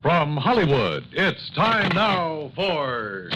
From Hollywood, it's time now for...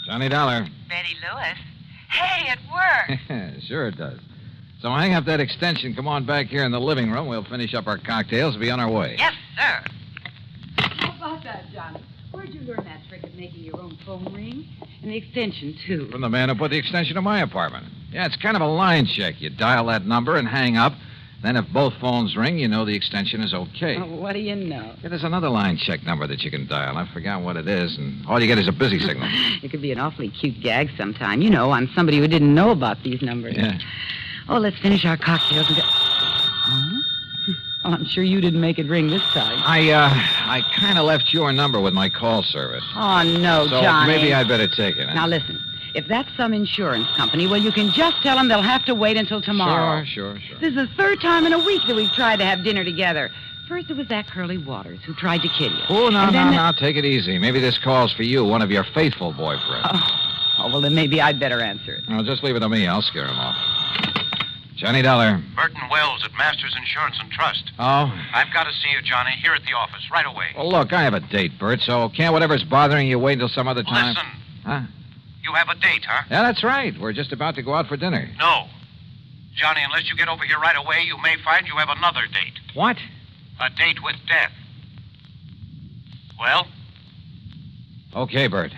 Johnny Dollar. Betty Lewis. Hey, it worked. Sure it does. So hang up that extension. Come on back here in the living room. We'll finish up our cocktails and be on our way. Yes, sir. How about that, Johnny? Where'd you learn that trick of making your own phone ring? And the extension, too. From the man who put the extension in my apartment. Yeah, it's kind of a line check. You dial that number and hang up. Then if both phones ring, you know the extension is okay. Oh, what do you know? Yeah, there's another line check number that you can dial. I forgot what it is, and all you get is a busy signal. It could be an awfully cute gag sometime, on somebody who didn't know about these numbers. Yeah. Oh, let's finish our cocktails and go... Huh? Oh, I'm sure you didn't make it ring this time. I kind of left your number with my call service. Oh, no, So Johnny. maybe I'd better take it. Huh? Now, listen. If that's some insurance company, well, you can just tell them they'll have to wait until tomorrow. Sure. This is the third time in a week that we've tried to have dinner together. First, it was that Curly Waters who tried to kill you. Oh, And then no. Take it easy. Maybe this call's for you, one of your faithful boyfriends. Oh, well, then maybe I'd better answer it. No, just leave it to me. I'll scare him off. Johnny Dollar. Burton Wells at Masters Insurance and Trust. Oh? I've got to see you, Johnny, here at the office, right away. Well, look, I have a date, Bert, so can't whatever's bothering you wait until some other time? Listen. Huh? You have a date, huh? Yeah, that's right. We're just about to go out for dinner. No. Johnny, unless you get over here right away, you may find you have another date. What? A date with death. Well? Okay, Bert.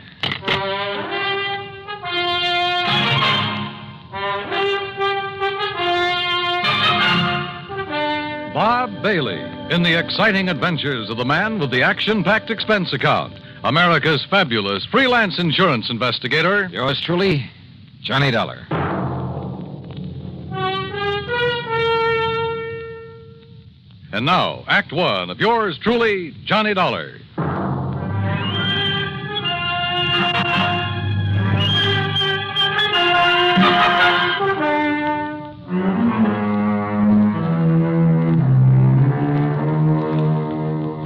Bob Bailey in the exciting adventures of the man with the action-packed expense account. America's fabulous freelance insurance investigator. Yours truly, Johnny Dollar. And now, Act One of yours truly, Johnny Dollar.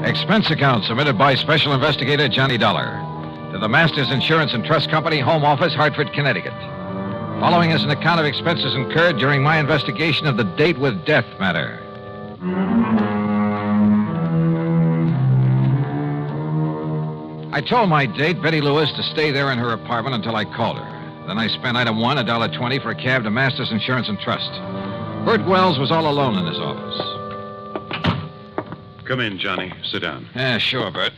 Expense account submitted by Special Investigator Johnny Dollar to the Masters Insurance and Trust Company, Home Office, Hartford, Connecticut. Following is an account of expenses incurred during my investigation of the date with death matter. I told my date, Betty Lewis, to stay there in her apartment until I called her. Then I spent item one, $1.20 for a cab to Masters Insurance and Trust. Bert Wells was all alone in his office. Come in, Johnny. Sit down. Yeah, sure, Bert.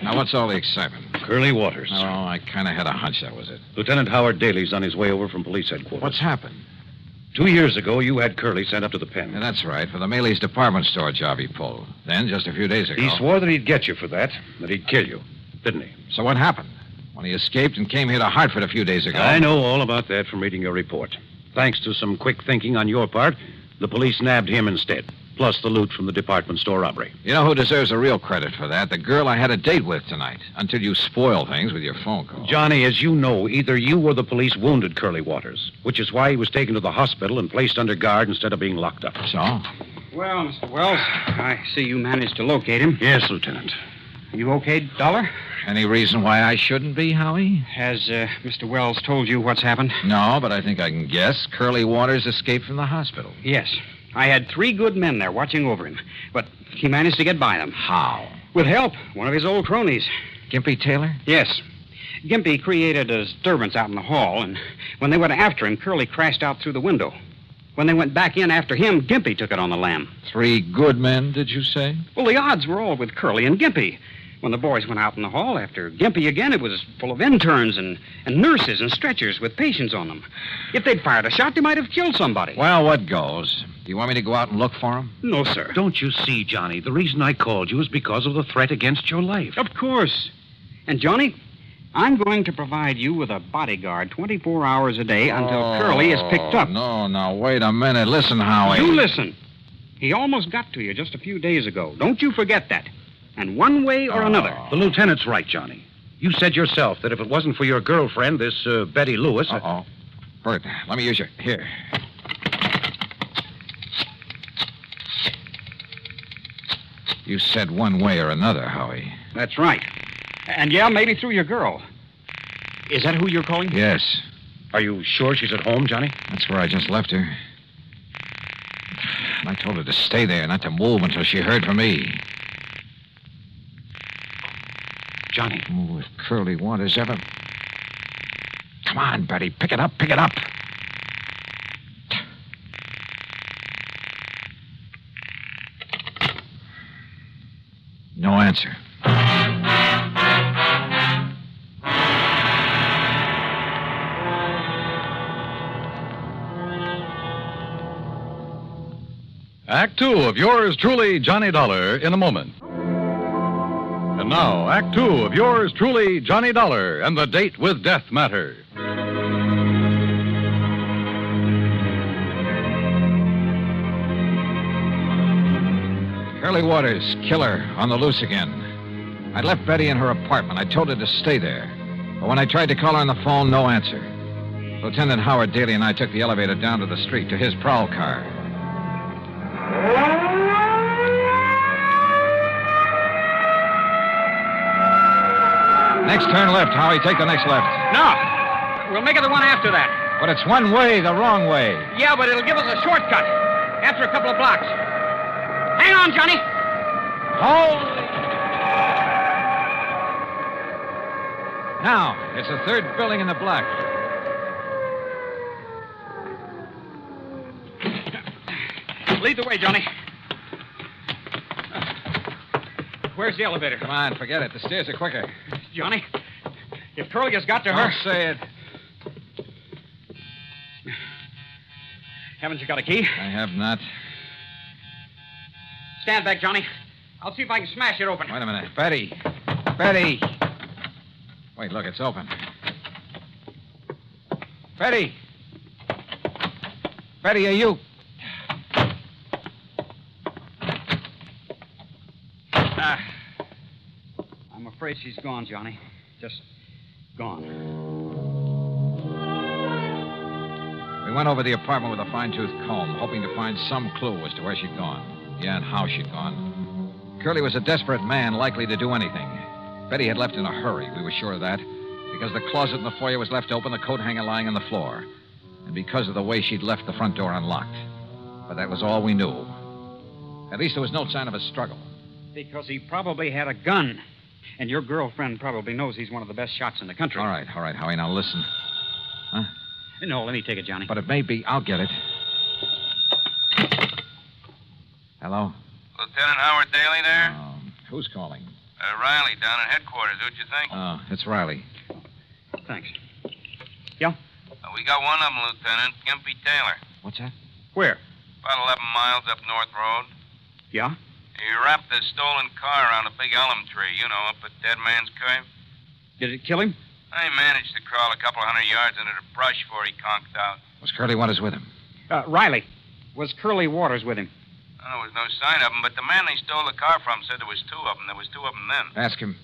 Now, what's all the excitement? Curly Waters. Oh, I kind of had a hunch that was it. Lieutenant Howard Daly's on his way over from police headquarters. What's happened? 2 years ago, you had Curly sent up to the pen. Yeah, that's right, for the Maley's department store job he pulled. Then, just a few days ago... He swore that he'd get you for that he'd kill you, didn't he? So what happened? When he escaped and came here to Hartford a few days ago... I know all about that from reading your report. Thanks to some quick thinking on your part, the police nabbed him instead, plus the loot from the department store robbery. You know who deserves the real credit for that? The girl I had a date with tonight, until you spoil things with your phone call. Johnny, as you know, either you or the police wounded Curly Waters, which is why he was taken to the hospital and placed under guard instead of being locked up. So? Well, Mr. Wells, I see you managed to locate him. Yes, Lieutenant. You okay, Dollar? Any reason why I shouldn't be, Howie? Has Mr. Wells told you what's happened? No, but I think I can guess. Curly Waters escaped from the hospital. Yes. I had 3 good men there watching over him, but he managed to get by them. How? With help. One of his old cronies. Gimpy Taylor? Yes. Gimpy created a disturbance out in the hall, and when they went after him, Curly crashed out through the window. When they went back in after him, Gimpy took it on the lam. 3 good men, did you say? Well, the odds were all with Curly and Gimpy. When the boys went out in the hall after Gimpy again, it was full of interns and nurses and stretchers with patients on them. If they'd fired a shot, they might have killed somebody. Well, what goes? Do you want me to go out and look for him? No, sir. Don't you see, Johnny? The reason I called you is because of the threat against your life. Of course. And, Johnny, I'm going to provide you with a bodyguard 24 hours a day until Curly is picked up. No, wait a minute. Listen, Howie. You listen. He almost got to you just a few days ago. Don't you forget that. And one way or another. The lieutenant's right, Johnny. You said yourself that if it wasn't for your girlfriend, this Betty Lewis... Uh-oh. Bert, let me use your... Here. You said one way or another, Howie. That's right. And yeah, maybe through your girl. Is that who you're calling? Yes. Are you sure she's at home, Johnny? That's where I just left her. And I told her to stay there, not to move until she heard from me. Johnny. Oh, if Curly Waters ever... Come on, Betty. Pick it up. Pick it up. No answer. Act two of yours truly, Johnny Dollar, in a moment. And now, Act two of yours truly, Johnny Dollar, and the date with death matter. Curly Waters, killer, on the loose again. I left Betty in her apartment. I told her to stay there. But when I tried to call her on the phone, no answer. Lieutenant Howard Daly and I took the elevator down to the street to his prowl car. Next turn left, Howie. Take the next left. No. We'll make it the one after that. But it's one way, the wrong way. Yeah, but it'll give us a shortcut after a couple of blocks. Hang on, Johnny. Holy... Now, it's the third building in the block. Lead the way, Johnny. Where's the elevator? Come on, forget it. The stairs are quicker. Johnny, if Curly has got to her... Don't say it. Haven't you got a key? I have not. Stand back, Johnny. I'll see if I can smash it open. Wait a minute. Betty. Betty. Wait, look, it's open. Betty. Betty, are you... I'm afraid she's gone, Johnny. Just gone. We went over the apartment with a fine-tooth comb, hoping to find some clue as to where she'd gone. Yeah, and how she'd gone. Curly was a desperate man, likely to do anything. Betty had left in a hurry, we were sure of that, because the closet in the foyer was left open, the coat hanger lying on the floor, and because of the way she'd left the front door unlocked. But that was all we knew. At least there was no sign of a struggle. Because he probably had a gun. And your girlfriend probably knows he's one of the best shots in the country. All right, Howie, now listen. Huh? No, let me take it, Johnny. But it may be. I'll get it. Hello? Lieutenant Howard Daly there? Who's calling? Riley down at headquarters. Who'd you think? Oh, it's Riley. Thanks. Yeah? We got one of them, Lieutenant. Gimpy Taylor. What's that? Where? About 11 miles up North Road. Yeah? He wrapped the stolen car around a big elm tree, up at Dead Man's Cave. Did it kill him? I managed to crawl a couple 100 yards into the brush before he conked out. Was Curly Waters with him? Riley. Was Curly Waters with him? There was no sign of him, but the man they stole the car from said there was two of them. There was two of them then. Ask him.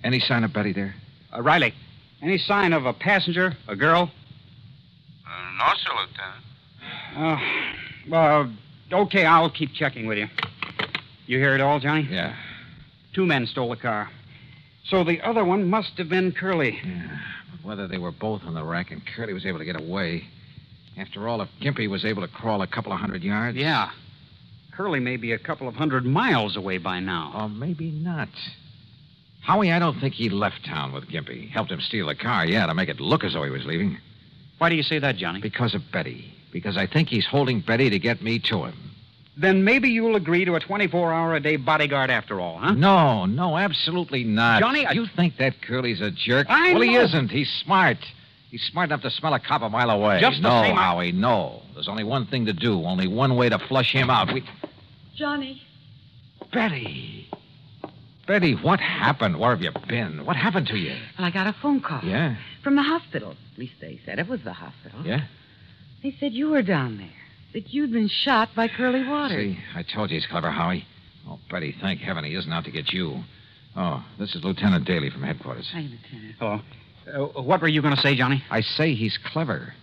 Any sign of Betty there? Riley. Any sign of a passenger, a girl? No, sir, Lieutenant. Okay, I'll keep checking with you. You hear it all, Johnny? Yeah. 2 men stole the car. So the other one must have been Curly. Yeah, but whether they were both on the rack and Curly was able to get away. After all, if Gimpy was able to crawl a couple of 100 yards... Yeah. Curly may be a couple of 100 miles away by now. Or maybe not. Howie, I don't think he left town with Gimpy. Helped him steal the car, yeah, to make it look as though he was leaving. Why do you say that, Johnny? Because of Betty. Because I think he's holding Betty to get me to him. Then maybe you'll agree to a 24-hour-a-day bodyguard after all, huh? No, absolutely not. Johnny, You think that Curly's a jerk? I Well, he know. isn't. He's smart. He's smart enough to smell a cop a mile away. Just the no, same, Howie, no. There's only one thing to do. Only one way to flush him out. Johnny. Betty. Betty, what happened? Where have you been? What happened to you? Well, I got a phone call. Yeah? From the hospital. At least they said it was the hospital. Yeah? They said you were down there. That you'd been shot by Curly Waters. See, I told you he's clever, Howie. Oh, Betty, thank heaven he isn't out to get you. Oh, this is Lieutenant Daly from headquarters. Hi, Lieutenant. Hello. What were you going to say, Johnny? I say he's clever.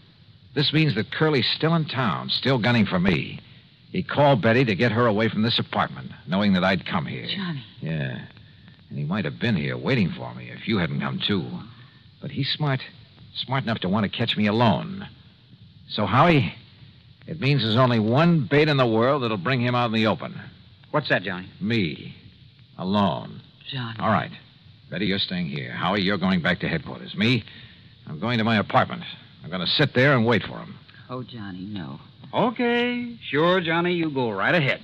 This means that Curly's still in town, still gunning for me. He called Betty to get her away from this apartment, knowing that I'd come here. Johnny. Yeah. And he might have been here waiting for me if you hadn't come, too. But he's smart enough to want to catch me alone. So, Howie, it means there's only one bait in the world that'll bring him out in the open. What's that, Johnny? Me. Alone. Johnny. All right. Betty, you're staying here. Howie, you're going back to headquarters. Me, I'm going to my apartment. I'm going to sit there and wait for him. Oh, Johnny, no. Okay. Sure, Johnny, you go right ahead.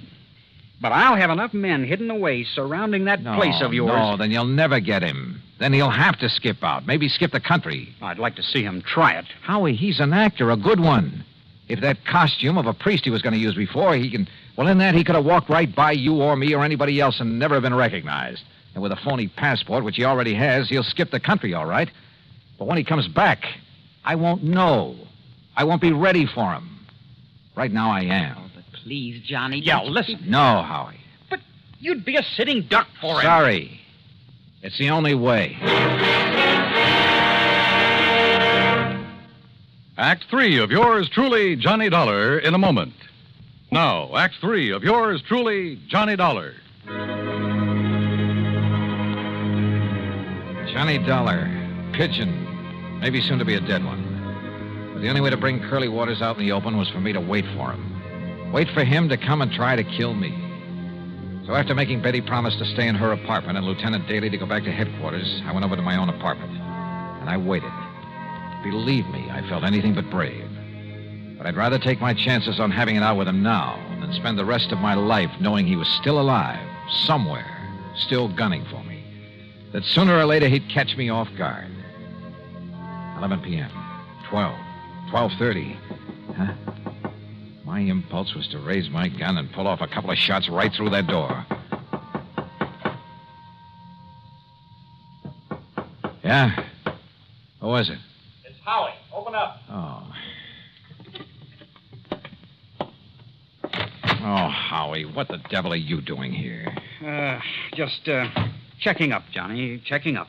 But I'll have enough men hidden away surrounding that place of yours. No, then you'll never get him. Then he'll have to skip out. Maybe skip the country. I'd like to see him try it. Howie, he's an actor, a good one. If that costume of a priest he was going to use before, he can... Well, in that, he could have walked right by you or me or anybody else and never have been recognized. And with a phony passport, which he already has, he'll skip the country, all right. But when he comes back, I won't know. I won't be ready for him. Right now, I am. Oh, but please, Johnny. Yeah, don't you listen. keep- No, Howie. But you'd be a sitting duck for him. Sorry. It's the only way. Act 3 of yours truly, Johnny Dollar, in a moment. Now, Act 3 of yours truly, Johnny Dollar. Johnny Dollar. Pigeon. Maybe soon to be a dead one. But the only way to bring Curly Waters out in the open was for me to wait for him. Wait for him to come and try to kill me. So after making Betty promise to stay in her apartment and Lieutenant Daly to go back to headquarters, I went over to my own apartment. And I waited. Believe me, I felt anything but brave. But I'd rather take my chances on having it out with him now than spend the rest of my life knowing he was still alive, somewhere, still gunning for me. That sooner or later he'd catch me off guard. 11 p.m. 12. 12:30. Huh? My impulse was to raise my gun and pull off a couple of shots right through that door. Yeah? Who was it? It's Howie. Open up. Oh. Oh, Howie, what the devil are you doing here? Just checking up, Johnny. Checking up.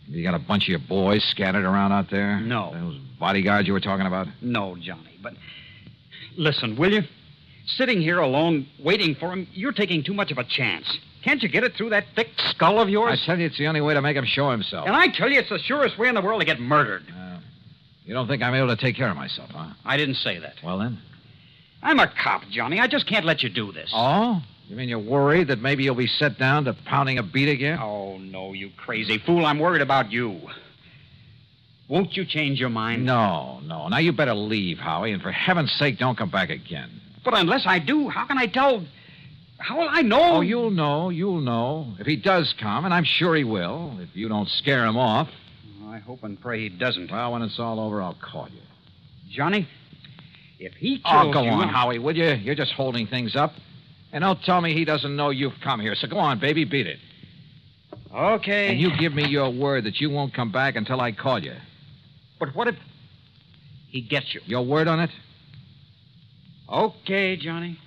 You got a bunch of your boys scattered around out there? No. Those bodyguards you were talking about? No, Johnny, but listen, will you? Sitting here alone, waiting for him, you're taking too much of a chance. Can't you get it through that thick skull of yours? I tell you, it's the only way to make him show himself. And I tell you, it's the surest way in the world to get murdered. You don't think I'm able to take care of myself, huh? I didn't say that. Well, then. I'm a cop, Johnny. I just can't let you do this. Oh? You mean you're worried that maybe you'll be set down to pounding a beat again? Oh, no, you crazy fool. I'm worried about you. Won't you change your mind? No. Now you better leave, Howie, and for heaven's sake, don't come back again. But unless I do, how can I tell? How will I know? Oh, you'll know. If he does come, and I'm sure he will, if you don't scare him off. I hope and pray he doesn't. Well, when it's all over, I'll call you. Johnny, if he kills Oh, go you... on, Howie, will you? You're just holding things up. And don't tell me he doesn't know you've come here. So go on, baby, beat it. Okay. And you give me your word that you won't come back until I call you. But what if he gets you? Your word on it? Okay, Johnny.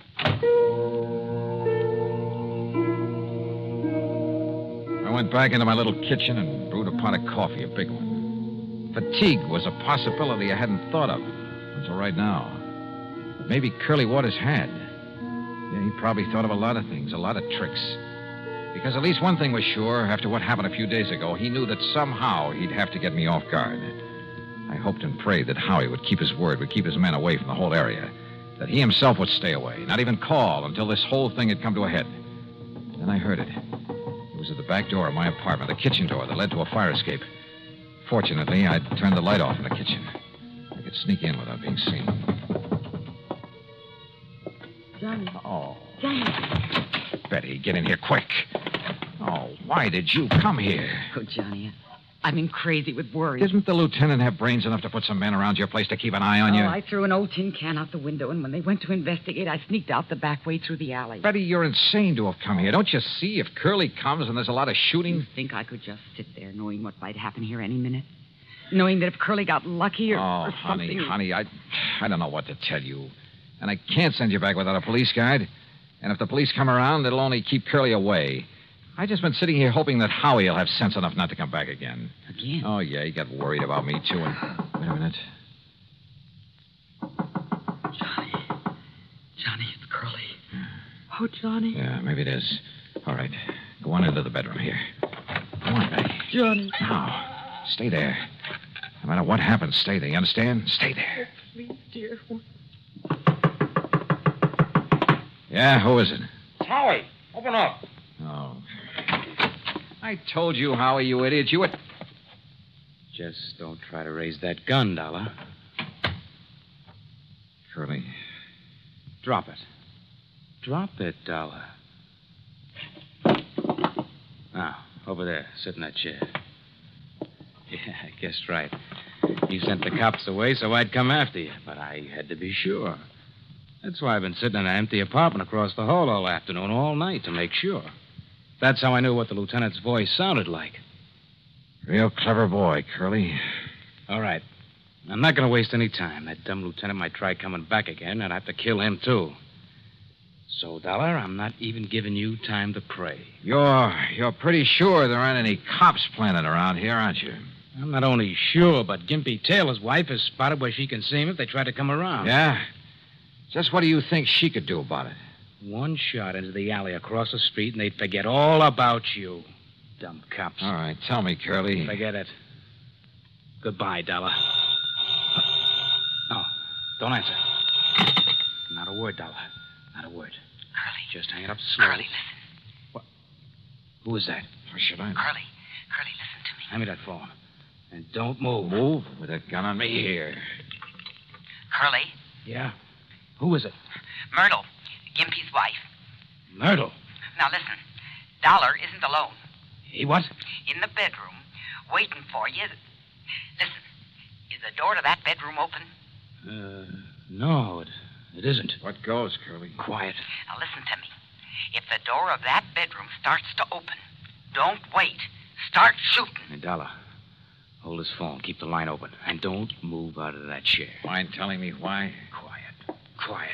I went back into my little kitchen and brewed a pot of coffee, a big one. Fatigue was a possibility I hadn't thought of until right now. But maybe Curly Waters had. Yeah, he probably thought of a lot of things, a lot of tricks. Because at least one thing was sure, after what happened a few days ago, he knew that somehow he'd have to get me off guard. I hoped and prayed that Howie would keep his word, would keep his men away from the whole area. That he himself would stay away, not even call until this whole thing had come to a head. Then I heard it. It was at the back door of my apartment, the kitchen door that led to a fire escape. Fortunately, I'd turned the light off in the kitchen. I could sneak in without being seen. Johnny. Oh. Johnny. Betty, get in here quick. Oh, why did you come here? Oh, Johnny, I've been crazy with worry. Didn't the lieutenant have brains enough to put some men around your place to keep an eye on you? I threw an old tin can out the window, and when they went to investigate, I sneaked out the back way through the alley. Betty, you're insane to have come here. Don't you see? If Curly comes and there's a lot of shooting... You think I could just sit there knowing what might happen here any minute? Knowing that if Curly got lucky or something... honey, I don't know what to tell you. And I can't send you back without a police guide. And if the police come around, it'll only keep Curly away. I've just been sitting here hoping that Howie will have sense enough not to come back again. Again? Oh, yeah, he got worried about me, too. And... Wait a minute. Johnny, it's Curly. Oh, Johnny. Yeah, maybe it is. All right. Go on into the bedroom here. Come on, Betty. Johnny. Now, stay there. No matter what happens, stay there. You understand? Stay there. Please, dear. Yeah, who is it? Howie, open up. Oh. I told you, Howie, you idiot. You would... Just don't try to raise that gun, Dollar. Curly. Drop it. Drop it, Dollar. Now, over there. Sit in that chair. Yeah, I guessed right. You sent the cops away so I'd come after you, but I had to be sure. That's why I've been sitting in an empty apartment across the hall all afternoon, all night, to make sure. That's how I knew what the lieutenant's voice sounded like. Real clever boy, Curly. All right. I'm not going to waste any time. That dumb lieutenant might try coming back again, and I'd have to kill him, too. So, Dollar, I'm not even giving you time to pray. You're pretty sure there aren't any cops planted around here, aren't you? I'm not only sure, but Gimpy Taylor's wife has spotted where she can see him if they try to come around. Yeah? Just what do you think she could do about it? One shot into the alley across the street, and they'd forget all about you. Dumb cops. All right, tell me, Curly. Forget it. Goodbye, Dollar. No, don't answer. Not a word, Dollar. Not a word. Curly. Just hang it up slowly. Curly, listen. What? Who is that? Or should I? Curly, listen to me. Hand me that phone. And don't move. Move with a gun on me here. Curly, Yeah? Who is it? Myrtle, Gimpy's wife. Myrtle. Now listen, Dollar isn't alone. He what? In the bedroom, waiting for you. Listen, is the door to that bedroom open? No, it isn't. What goes, Curly? Quiet. Now listen to me. If the door of that bedroom starts to open, don't wait. Start shooting. Hey, Dollar, hold his phone. Keep the line open. And don't move out of that chair. Mind telling me why? Quiet. Quiet.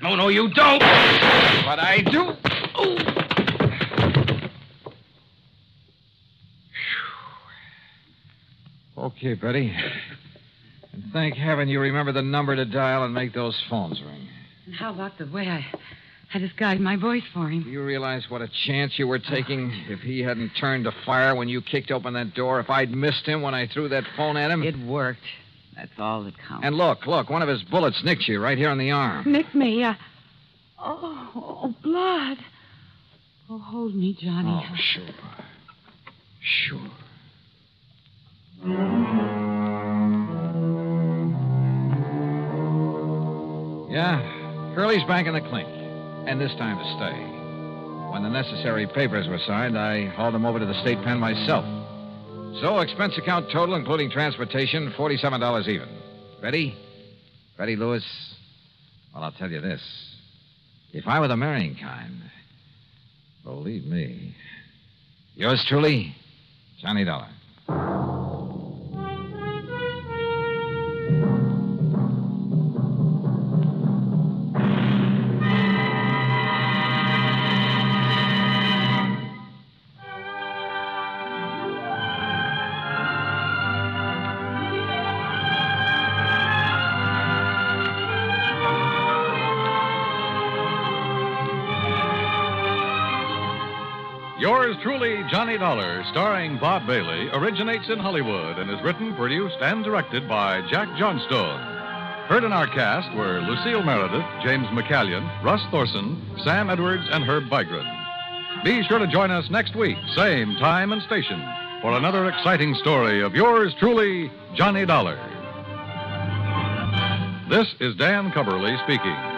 No, you don't. But I do. Okay, Betty. And thank heaven you remember the number to dial and make those phones ring. And how about the way I disguised my voice for him? Do you realize what a chance you were taking if he hadn't turned to fire when you kicked open that door? If I'd missed him when I threw that phone at him? It worked. That's all that counts. And look, one of his bullets nicked you right here on the arm. Nick me. Oh, blood. Oh, hold me, Johnny. Oh, sure. Sure. Yeah, Curly's back in the clink. And this time to stay. When the necessary papers were signed, I hauled him over to the state pen myself. So, expense account total, including transportation, $47 even. Ready? Ready, Lewis? Well, I'll tell you this. If I were the marrying kind, believe me. Yours truly, Johnny Dollar. Yours truly, Johnny Dollar, starring Bob Bailey, originates in Hollywood and is written, produced, and directed by Jack Johnstone. Heard in our cast were Lucille Meredith, James McCallion, Russ Thorson, Sam Edwards, and Herb Vigran. Be sure to join us next week, same time and station, for another exciting story of yours truly, Johnny Dollar. This is Dan Cubberly speaking.